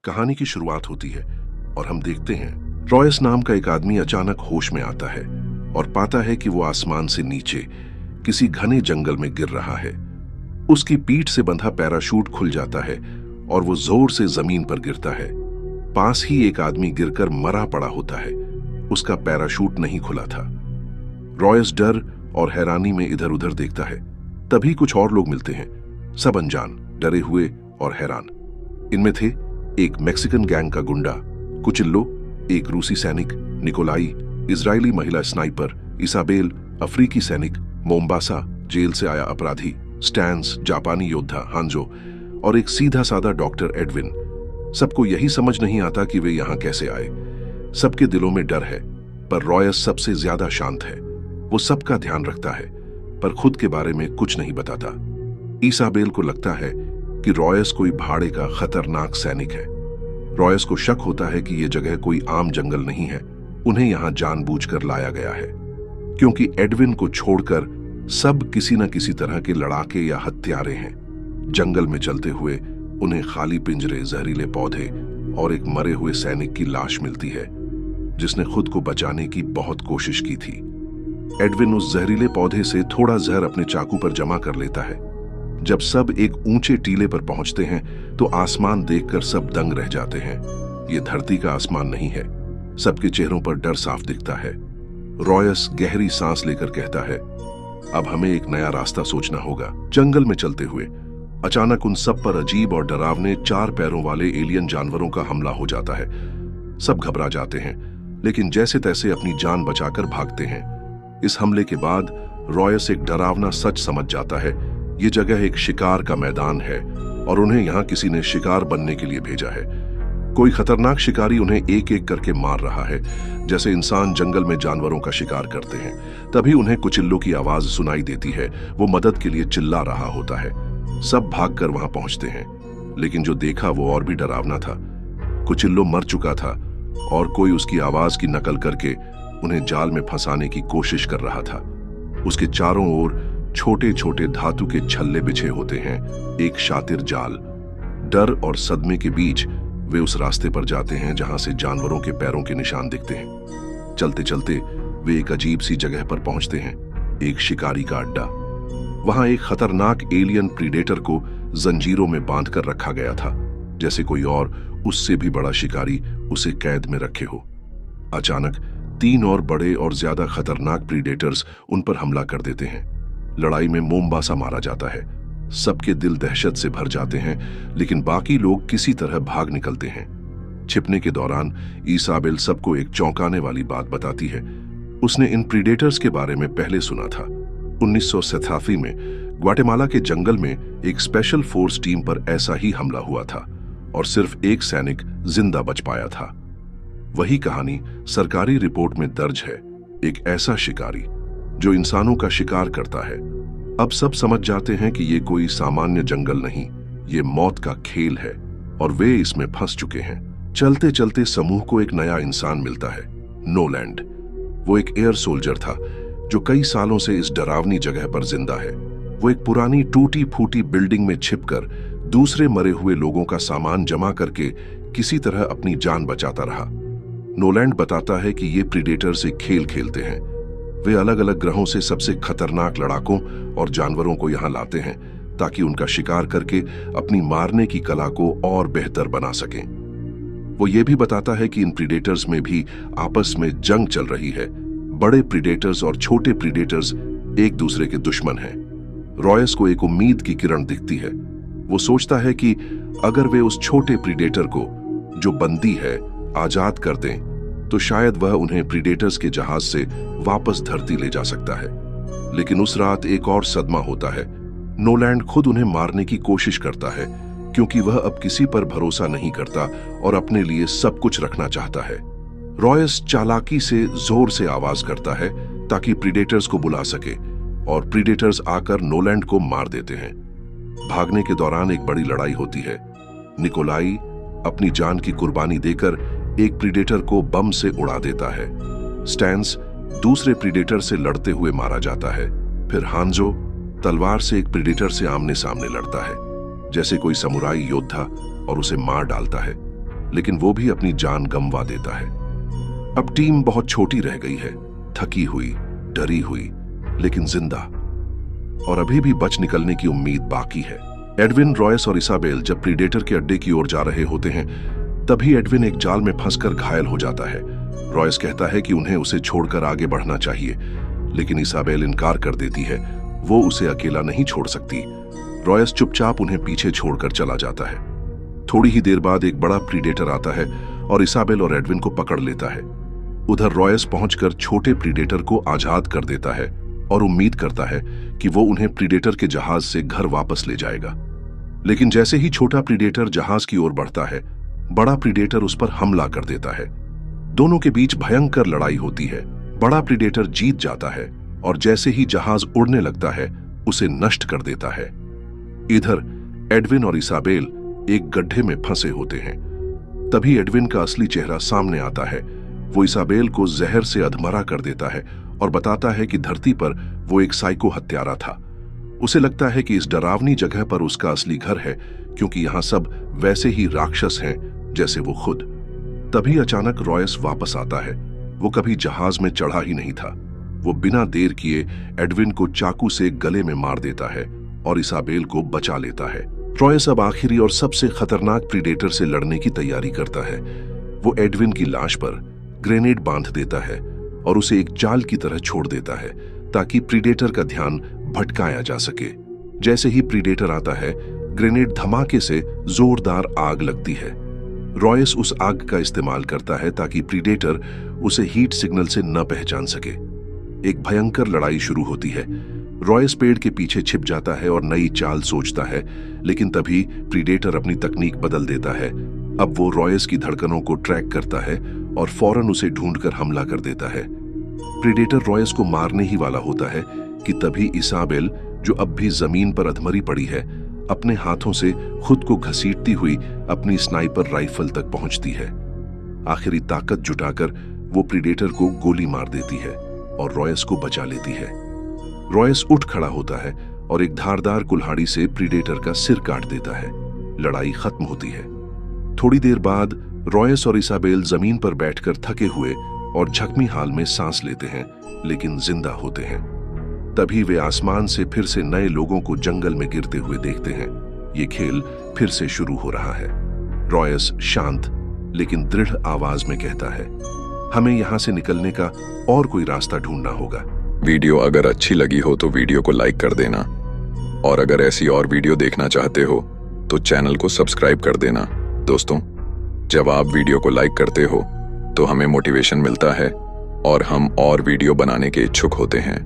कहानी की शुरुआत होती है और हम देखते हैं रॉयस नाम का एक आदमी अचानक होश में आता है और पाता है कि वो आसमान से नीचे किसी घने जंगल में गिर रहा है। उसकी पीठ से बंधा पैराशूट खुल जाता है और वो जोर से जमीन पर गिरता है। पास ही एक आदमी गिरकर मरा पड़ा होता है। उसका पैराशूट नहीं खुला था। रॉयस डर और हैरानी में इधर उधर देखता है। तभी कुछ और लोग मिलते हैं, सब अनजान, डरे हुए और हैरान। इनमें थे एक मैक्सिकन गैंग का गुंडा कुचिल्लो, एक रूसी सैनिक निकोलाई, इजरायली महिला स्नाइपर इसाबेल, अफ्रीकी सैनिक मोम्बासा, जेल से आया अपराधी स्टैंस, जापानी योद्धा हांजो और एक सीधा साधा डॉक्टर एडविन। सबको यही समझ नहीं आता कि वे यहां कैसे आए। सबके दिलों में डर है, पर रॉयस सबसे ज्यादा शांत है। वो सबका ध्यान रखता है, पर खुद के बारे में कुछ नहीं बताता। इसाबेल को लगता है कि रॉयस कोई भाड़े का खतरनाक सैनिक है। रॉयस को शक होता है कि यह जगह कोई आम जंगल नहीं है, उन्हें यहां जानबूझकर लाया गया है, क्योंकि एडविन को छोड़कर सब किसी न किसी तरह के लड़ाके या हत्यारे हैं। जंगल में चलते हुए उन्हें खाली पिंजरे, जहरीले पौधे और एक मरे हुए सैनिक की लाश मिलती है, जिसने खुद को बचाने की बहुत कोशिश की थी। एडविन उस जहरीले पौधे से थोड़ा जहर अपने चाकू पर जमा कर लेता है। जब सब एक ऊंचे टीले पर पहुंचते हैं तो आसमान देखकर सब दंग रह जाते हैं। ये धरती का आसमान नहीं है। सबके चेहरों पर डर साफ दिखता है। रॉयस गहरी सांस लेकर कहता है, अब हमें एक नया रास्ता सोचना होगा। जंगल में चलते हुए अचानक उन सब पर अजीब और डरावने 4 पैरों वाले एलियन जानवरों का हमला हो जाता है। सब घबरा जाते हैं, लेकिन जैसे तैसे अपनी जान बचाकर भागते हैं। इस हमले के बाद रॉयस एक डरावना सच समझ जाता है। ये जगह एक शिकार का मैदान है और उन्हें यहाँ किसी ने शिकार बनने के लिए भेजा है। कोई खतरनाक शिकारी उन्हें एक एक करके मार रहा है, जैसे इंसान जंगल में जानवरों का शिकार करते हैं। तभी उन्हें कुचिल्लो की आवाज सुनाई देती है। वो मदद के लिए चिल्ला रहा होता है। सब भागकर वहां पहुंचते हैं, लेकिन जो देखा वो और भी डरावना था। कुचिल्लो मर चुका था और कोई उसकी आवाज की नकल करके उन्हें जाल में फंसाने की कोशिश कर रहा था। उसके चारों ओर छोटे छोटे धातु के छल्ले बिछे होते हैं, एक शातिर जाल। डर और सदमे के बीच वे उस रास्ते पर जाते हैं जहां से जानवरों के पैरों के निशान दिखते हैं। चलते चलते वे एक अजीब सी जगह पर पहुंचते हैं, एक शिकारी का अड्डा। वहां एक खतरनाक एलियन प्रीडेटर को जंजीरों में बांधकर रखा गया था, जैसे कोई और उससे भी बड़ा शिकारी उसे कैद में रखे हो। अचानक 3 और बड़े और ज्यादा खतरनाक प्रीडेटर्स उन पर हमला कर देते हैं। लड़ाई में मोम्बासा मारा जाता है। सबके दिल दहशत से भर जाते हैं, लेकिन बाकी लोग किसी तरह भाग निकलते हैं। छिपने के दौरान इसाबेल सबको एक चौंकाने वाली बात बताती है। उसने इन प्रीडेटर्स के बारे में पहले सुना था। 1987 में ग्वाटेमाला के जंगल में एक स्पेशल फोर्स टीम पर ऐसा ही हमला हुआ था और सिर्फ एक सैनिक जिंदा बच पाया था। वही कहानी सरकारी रिपोर्ट में दर्ज है, एक ऐसा शिकारी जो इंसानों का शिकार करता है। अब सब समझ जाते हैं कि ये कोई सामान्य जंगल नहीं, ये मौत का खेल है और वे इसमें फंस चुके हैं। चलते चलते समूह को एक नया इंसान मिलता है, नोलैंड। वो एक एयर सोल्जर था जो कई सालों से इस डरावनी जगह पर जिंदा है। वो एक पुरानी टूटी फूटी बिल्डिंग में छिपकर दूसरे मरे हुए लोगों का सामान जमा करके किसी तरह अपनी जान बचाता रहा। नोलैंड बताता है कि ये प्रीडेटर्स एक खेल खेलते हैं। वे अलग अलग ग्रहों से सबसे खतरनाक लड़ाकों और जानवरों को यहाँ लाते हैं ताकि उनका शिकार करके अपनी मारने की कला को और बेहतर बना सकें। वो ये भी बताता है कि इन प्रीडेटर्स में भी आपस में जंग चल रही है। बड़े प्रीडेटर्स और छोटे प्रीडेटर्स एक दूसरे के दुश्मन हैं। रॉयस को एक उम्मीद की किरण दिखती है। वो सोचता है कि अगर वे उस छोटे प्रीडेटर को, जो बंदी है, आजाद कर दें तो शायद वह उन्हें प्रीडेटर्स के जहाज से वापस धरती ले जा सकता है। लेकिन उस रात एक और सदमा होता है। नोलैंड खुद उन्हें मारने की कोशिश करता है, क्योंकि वह अब किसी पर भरोसा नहीं करता और अपने लिए सब कुछ रखना चाहता है। रॉयस चालाकी से जोर से आवाज करता है ताकि प्रीडेटर्स को बुला सके और प्रीडेटर्स आकर नोलैंड को मार देते हैं। भागने के दौरान एक बड़ी लड़ाई होती है। निकोलाई अपनी जान की कुर्बानी देकर एक प्रीडेटर को बम से उड़ा देता है। स्टैंस दूसरे प्रीडेटर से लड़ते हुए मारा जाता है। फिर हांजो तलवार से एक प्रीडेटर से आमने सामने लड़ता है, जैसे कोई समुराई योद्धा, और उसे मार डालता है। लेकिन वो भी अपनी जान गंवा देता है। अब टीम बहुत छोटी रह गई है, थकी हुई, डरी हुई, लेकिन जिंदा, और अभी भी बच निकलने की उम्मीद बाकी है। एडविन, रॉयस और इसाबेल जब प्रीडेटर के अड्डे की ओर जा रहे होते हैं, तभी एडविन एक जाल में फंसकर घायल हो जाता है। रॉयस कहता है कि उन्हें उसे छोड़कर आगे बढ़ना चाहिए, लेकिन इसाबेल इनकार कर देती है। वो उसे अकेला नहीं छोड़ सकती। रॉयस चुपचाप उन्हें पीछे छोड़कर चला जाता है। थोड़ी ही देर बाद एक बड़ा प्रीडेटर आता है और इसाबेल और एडविन को पकड़ लेता है। उधर रॉयस पहुंचकर छोटे प्रीडेटर को आजाद कर देता है और उम्मीद करता है कि वो उन्हें प्रीडेटर के जहाज से घर वापस ले जाएगा। लेकिन जैसे ही छोटा प्रीडेटर जहाज की ओर बढ़ता है, बड़ा प्रीडेटर उस पर हमला कर देता है। दोनों के बीच भयंकर लड़ाई होती है। बड़ा प्रीडेटर जीत जाता है और जैसे ही जहाज उड़ने लगता है, उसे नष्ट कर देता है। इधर एडविन और इसाबेल एक गड्ढे में फंसे होते हैं। तभी एडविन का असली चेहरा सामने आता है। वो इसाबेल को जहर से अधमरा कर देता है और बताता है कि धरती पर वो एक साइको हत्यारा था। उसे लगता है कि इस डरावनी जगह पर उसका असली घर है, क्योंकि यहां सब वैसे ही राक्षस हैं जैसे वो खुद। तभी अचानक रॉयस वापस आता है। वो कभी जहाज में चढ़ा ही नहीं था। वो बिना देर किए एडविन को चाकू से गले में मार देता है और इसाबेल को बचा लेता है। रॉयस अब आखिरी और सबसे खतरनाक प्रीडेटर से लड़ने की तैयारी करता है। वो एडविन की लाश पर ग्रेनेड बांध देता है और उसे एक जाल की तरह छोड़ देता है, ताकि प्रीडेटर का ध्यान भटकाया जा सके। जैसे ही प्रीडेटर आता है, ग्रेनेड धमाके से जोरदार आग लगती है। रॉयस उस आग का इस्तेमाल करता है ताकि प्रीडेटर उसे हीट सिग्नल से न पहचान सके। एक भयंकर लड़ाई शुरू होती है। रॉयस पेड़ के पीछे छिप जाता है और नई चाल सोचता है, लेकिन तभी प्रीडेटर अपनी तकनीक बदल देता है। अब वो रॉयस की धड़कनों को ट्रैक करता है और फौरन उसे ढूंढकर हमला कर देता है। प्रीडेटर रॉयस को मारने ही वाला होता है कि तभी इसाबेल, जो अब भी जमीन पर अधमरी पड़ी है, अपने हाथों से खुद को घसीटती हुई अपनी स्नाइपर राइफल तक पहुंचती है। आखिरी ताकत जुटाकर वो प्रीडेटर को गोली मार देती है और रॉयस को बचा लेती है। रॉयस उठ खड़ा होता है और एक धारदार कुल्हाड़ी से प्रीडेटर का सिर काट देता है। लड़ाई खत्म होती है। थोड़ी देर बाद रॉयस और इसाबेल जमीन पर बैठकर थके हुए और जख्मी हाल में सांस लेते हैं, लेकिन जिंदा होते हैं। तभी वे आसमान से फिर से नए लोगों को जंगल में गिरते हुए देखते हैं। ये खेल फिर से शुरू हो रहा है। रॉयस शांत लेकिन दृढ़ आवाज में कहता है, हमें यहां से निकलने का और कोई रास्ता ढूंढना होगा। वीडियो अगर अच्छी लगी हो तो वीडियो को लाइक कर देना, और अगर ऐसी और वीडियो देखना चाहते हो तो चैनल को सब्सक्राइब कर देना। दोस्तों, जब आप वीडियो को लाइक करते हो तो हमें मोटिवेशन मिलता है और हम और वीडियो बनाने के इच्छुक होते हैं।